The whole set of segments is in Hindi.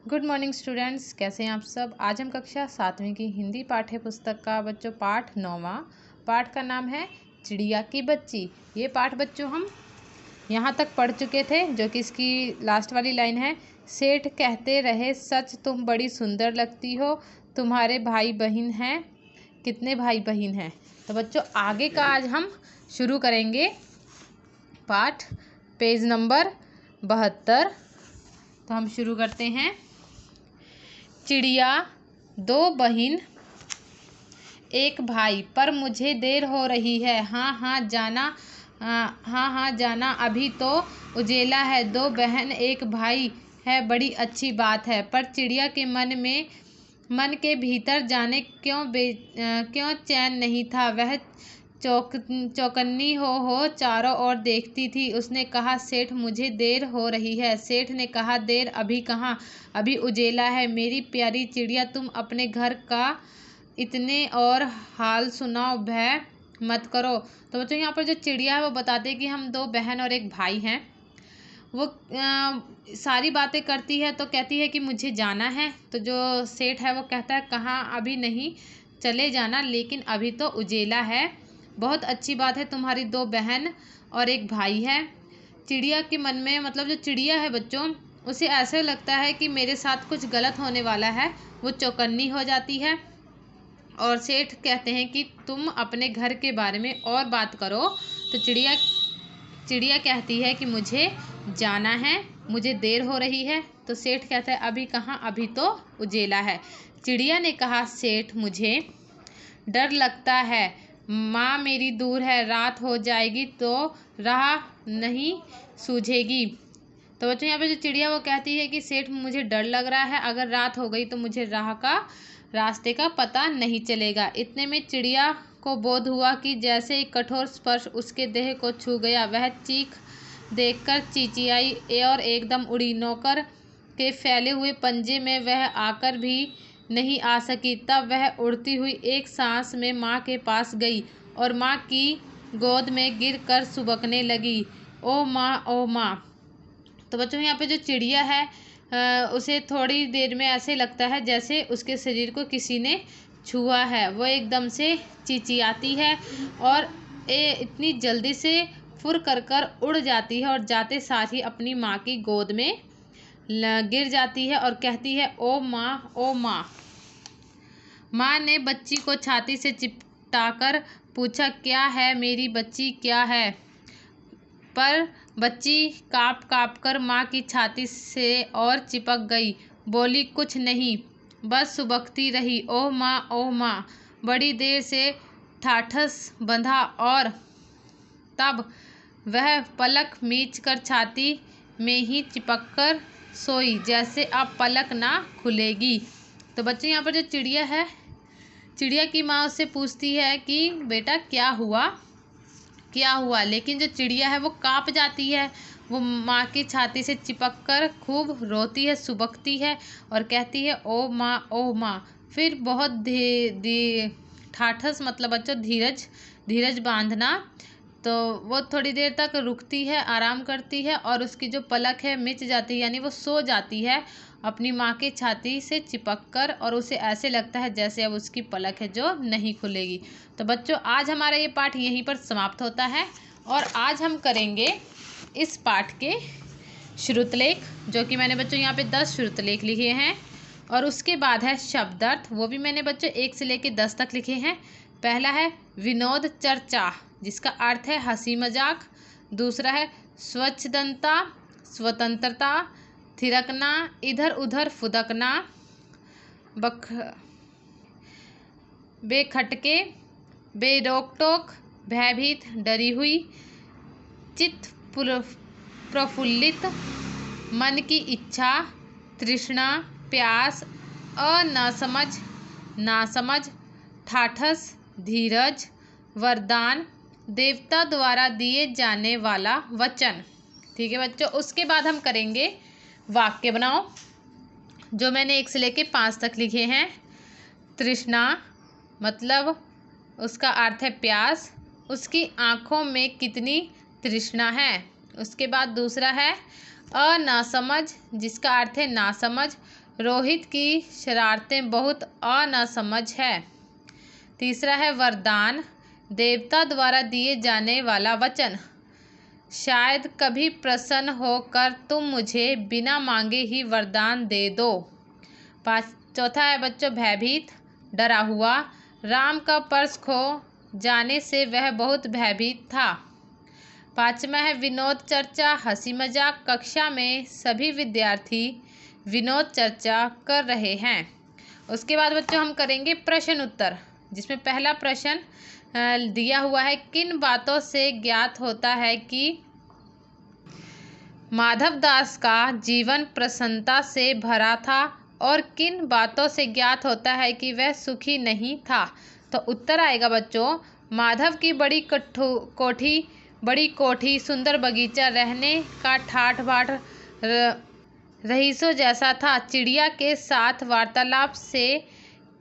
गुड मॉर्निंग स्टूडेंट्स, कैसे हैं आप सब। आज हम कक्षा 7वीं की हिंदी पाठ्य पुस्तक का बच्चों पाठ 9वां पाठ का नाम है चिड़िया की बच्ची। ये पाठ बच्चों हम यहाँ तक पढ़ चुके थे, जो कि इसकी लास्ट वाली लाइन है, सेठ कहते रहे सच तुम बड़ी सुंदर लगती हो, तुम्हारे भाई बहन हैं, कितने भाई बहन हैं। तो बच्चों आगे का आज हम शुरू करेंगे पाठ पेज नंबर 72। तो हम शुरू करते हैं। चिड़िया, दो बहन एक भाई, पर मुझे देर हो रही है। हाँ हाँ जाना, अभी तो उजेला है। दो बहन एक भाई है, बड़ी अच्छी बात है। पर चिड़िया के मन के भीतर जाने क्यों चैन नहीं था। वह चौकन्नी हो चारों ओर देखती थी। उसने कहा, सेठ मुझे देर हो रही है। सेठ ने कहा, देर अभी कहाँ, अभी उजेला है। मेरी प्यारी चिड़िया, तुम अपने घर का इतने और हाल सुनाओ, भय मत करो। तो बच्चों यहाँ पर जो चिड़िया है वो बताते हैं कि हम दो बहन और एक भाई हैं। वो सारी बातें करती है तो कहती है कि मुझे जाना है। तो जो सेठ है वो कहता है, कहाँ, अभी नहीं, चले जाना, लेकिन अभी तो उजेला है। बहुत अच्छी बात है, तुम्हारी दो बहन और एक भाई है। चिड़िया के मन में, मतलब जो चिड़िया है बच्चों, उसे ऐसे लगता है कि मेरे साथ कुछ गलत होने वाला है। वो चौकन्नी हो जाती है और सेठ कहते हैं कि तुम अपने घर के बारे में और बात करो। तो चिड़िया कहती है कि मुझे जाना है, मुझे देर हो रही है। तो सेठ कहता है, अभी कहाँ, अभी तो उजेला है। चिड़िया ने कहा, सेठ मुझे डर लगता है, माँ मेरी दूर है, रात हो जाएगी तो राह नहीं सूझेगी। तो बच्चों यहाँ पे जो चिड़िया वो कहती है कि सेठ मुझे डर लग रहा है, अगर रात हो गई तो मुझे रास्ते का पता नहीं चलेगा। इतने में चिड़िया को बोध हुआ कि जैसे एक कठोर स्पर्श उसके देह को छू गया। वह चीख देखकर चिचियाई और एकदम उड़ी। नौकर के फैले हुए पंजे में वह आकर भी नहीं आ सकी। तब वह उड़ती हुई एक सांस में माँ के पास गई और माँ की गोद में गिरकर सुबकने लगी, ओ माँ, ओ माँ। तो बच्चों यहाँ पे जो चिड़िया है उसे थोड़ी देर में ऐसे लगता है जैसे उसके शरीर को किसी ने छुआ है। वो एकदम से चिचियाती है और इतनी जल्दी से फुर कर उड़ जाती है और जाते साथ ही अपनी माँ की गोद में गिर जाती है और कहती है, ओ माँ, ओ माँ। माँ ने बच्ची को छाती से चिपटाकर पूछा, क्या है मेरी बच्ची, क्या है। पर बच्ची काँप काँप कर माँ की छाती से और चिपक गई। बोली, कुछ नहीं, बस सुबकती रही, ओह माँ, ओह माँ। बड़ी देर से ठाठस बंधा और तब वह पलक मीच कर छाती में ही चिपक कर सोई, जैसे अब पलक ना खुलेगी। तो बच्चे यहाँ पर जो चिड़िया है, चिड़िया की माँ उससे पूछती है कि बेटा क्या हुआ, लेकिन जो चिड़िया है वो काँप जाती है। वो माँ की छाती से चिपक कर खूब रोती है, सुबकती है और कहती है, ओ माँ, ओ माँ। फिर बहुत ठाठस मतलब बच्चों धीरज बांधना। तो वो थोड़ी देर तक रुकती है, आराम करती है और उसकी जो पलक है मिच जाती है, यानी वो सो जाती है अपनी माँ के छाती से चिपक कर, और उसे ऐसे लगता है जैसे अब उसकी पलक है जो नहीं खुलेगी। तो बच्चों आज हमारा ये पाठ यहीं पर समाप्त होता है और आज हम करेंगे इस पाठ के श्रुतलेख, जो कि मैंने बच्चों यहाँ पे 10 श्रुतलेख लिखे हैं। और उसके बाद है शब्दार्थ, वो भी मैंने बच्चों 1 से लेकर 10 तक लिखे हैं। पहला है विनोद चर्चा, जिसका अर्थ है हंसी मजाक। दूसरा है स्वतंत्रता, थिरकना, इधर उधर फुदकना, बेखटके, बेरोक टोक, भयभीत, डरी हुई, चित्त प्रफुल्लित, मन की इच्छा, तृष्णा, प्यास, नासमझ, ठाठस, धीरज, वरदान, देवता द्वारा दिए जाने वाला वचन। ठीक है बच्चों, उसके बाद हम करेंगे वाक्य बनाओ, जो मैंने 1 से लेके 5 तक लिखे हैं। तृष्णा मतलब उसका अर्थ है प्यास, उसकी आँखों में कितनी तृष्णा है। उसके बाद दूसरा है अनासमझ, जिसका अर्थ है नासमझ, रोहित की शरारतें बहुत अनासमझ है। तीसरा है वरदान, देवता द्वारा दिए जाने वाला वचन। शायद कभी प्रसन्न होकर तुम मुझे बिना मांगे ही वरदान दे दो। चौथा है बच्चों भयभीत, डरा हुआ। राम का पर्स खो जाने से वह बहुत भयभीत था। पांचवा है विनोद चर्चा, हंसी मजाक। कक्षा में सभी विद्यार्थी विनोद चर्चा कर रहे हैं। उसके बाद बच्चों हम करेंगे प्रश्न उत्तर, जिसमें पहला प्रश्न दिया हुआ है, किन बातों से ज्ञात होता है कि माधवदास का जीवन प्रसन्नता से भरा था और किन बातों से ज्ञात होता है कि वह सुखी नहीं था। तो उत्तर आएगा बच्चों, माधव की बड़ी कोठी, सुंदर बगीचा, रहने का ठाठ बाट रईसों जैसा था। चिड़िया के साथ वार्तालाप से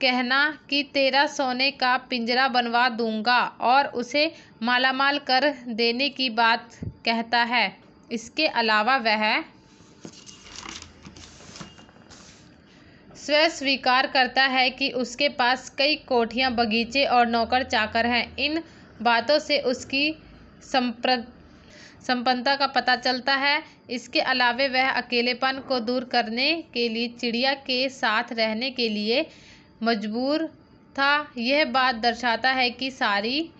कहना कि तेरा सोने का पिंजरा बनवा दूंगा और उसे मालामाल कर देने की बात कहता है। इसके अलावा वह स्वयं स्वीकार करता है कि उसके पास कई कोठियां, बगीचे और नौकर चाकर हैं। इन बातों से उसकी संपन्नता का पता चलता है। इसके अलावा वह अकेलेपन को दूर करने के लिए चिड़िया के साथ रहने के लिए मजबूर था। यह बात दर्शाता है कि सारी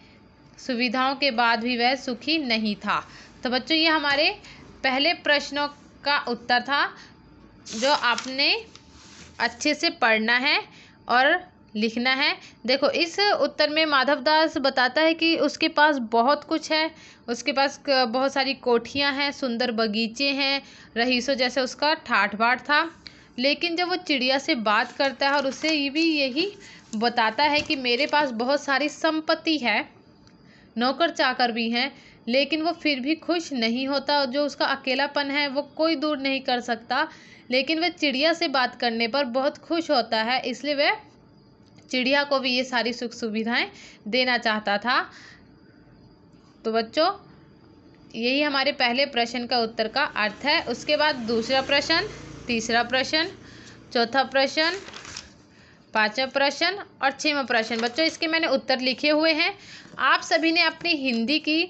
सुविधाओं के बाद भी वह सुखी नहीं था। तो बच्चों ये हमारे पहले प्रश्नों का उत्तर था, जो आपने अच्छे से पढ़ना है और लिखना है। देखो इस उत्तर में माधवदास बताता है कि उसके पास बहुत कुछ है, उसके पास बहुत सारी कोठियां हैं, सुंदर बगीचे हैं, रईसों जैसे उसका ठाठ बाट था। लेकिन जब वो चिड़िया से बात करता है और उसे ये भी यही बताता है कि मेरे पास बहुत सारी संपत्ति है, नौकर चाकर भी हैं, लेकिन वो फिर भी खुश नहीं होता। जो उसका अकेलापन है वो कोई दूर नहीं कर सकता, लेकिन वह चिड़िया से बात करने पर बहुत खुश होता है, इसलिए वह चिड़िया को भी ये सारी सुख सुविधाएं देना चाहता था। तो बच्चों यही हमारे पहले प्रश्न का उत्तर का अर्थ है। उसके बाद दूसरा प्रश्न, तीसरा प्रश्न, चौथा प्रश्न, पांचवा प्रश्न और छठवां प्रश्न। बच्चों इसके मैंने उत्तर लिखे हुए हैं। आप सभी ने अपनी हिंदी की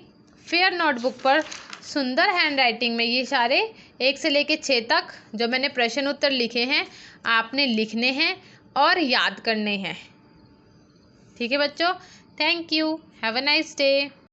फेयर नोटबुक पर सुंदर हैंडराइटिंग में ये सारे 1 से लेकर 6 तक जो मैंने प्रश्न उत्तर लिखे हैं आपने लिखने हैं और याद करने हैं। ठीक है बच्चों, thank you, have a nice day.